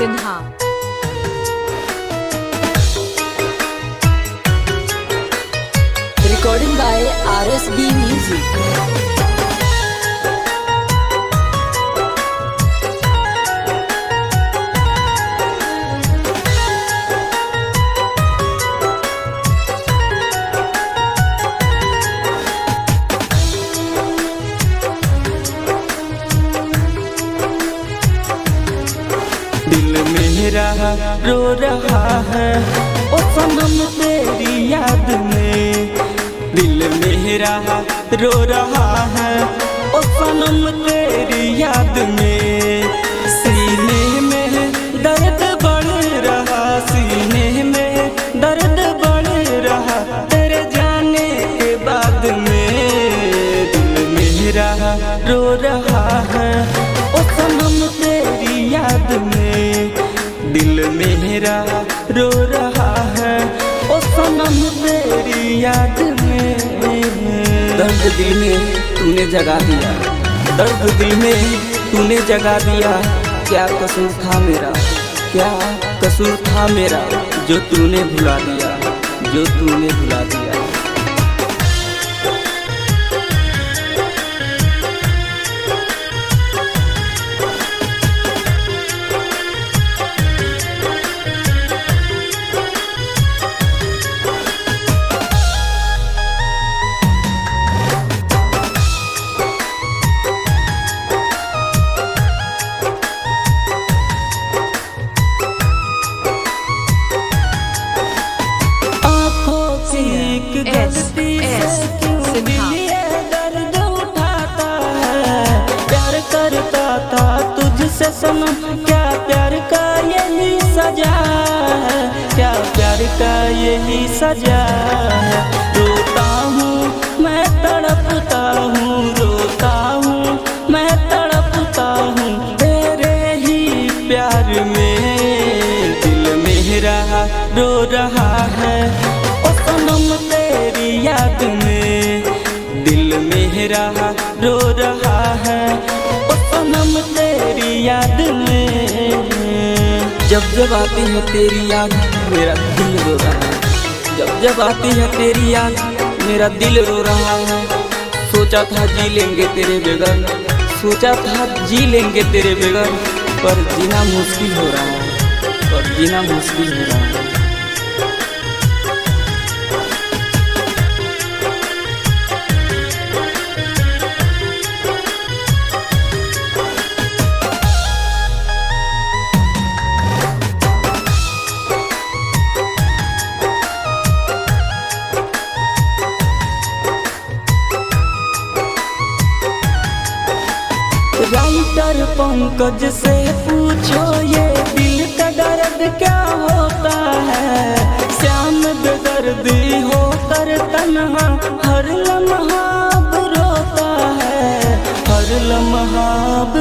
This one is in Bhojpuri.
Sinha. Recording by RSB Music। दिल मेरा रो रहा है ओ सनम तेरी याद में। दिल मेरा रो रहा है ओ सनम तेरी याद में। सीने में दर्द बढ़ रहा, सीने में दर्द बढ़ रहा तेरे जाने के बाद में। दिल मेरा रो रहा है ओ सनम तेरी याद में। दिल मेरा रो रहा है ओ सनम तेरी याद में। दर्द दिल में तूने जगा दिया, दर्द दिल में तूने जगा दिया। क्या कसूर था मेरा, क्या कसूर था मेरा जो तूने भुला दिया, जो तूने भुला दिया। गलती से क्यों दिल ये दर्द उठाता है। प्यार करता था तुझसे सनम, क्या प्यार का यही सजा है, क्या प्यार का यही सजा है। रोता हूँ मैं तड़पता हूँ, रोता हूँ मैं तड़पता हूँ तेरे ही प्यार में। दिल मेरा रो रहा है ओ सनम तेरी याद में। दिल मेरा रो रहा है ओ सनम तेरी याद में। जब जब आती है तेरी याद मेरा दिल रो रहा है, जब जब आती है तेरी याद मेरा दिल रो रहा है। सोचा था जी लेंगे तेरे बगैर, सोचा था जी लेंगे तेरे बगैर, पर जीना मुश्किल हो रहा है, पर जीना मुश्किल हो रहा है। राइटर पंकज से पूछो ये दिल का दर्द क्या होता है। श्याम बेदर्दी होकर तन्हा हर लम्हा अब रोता है, हर लम्हा अब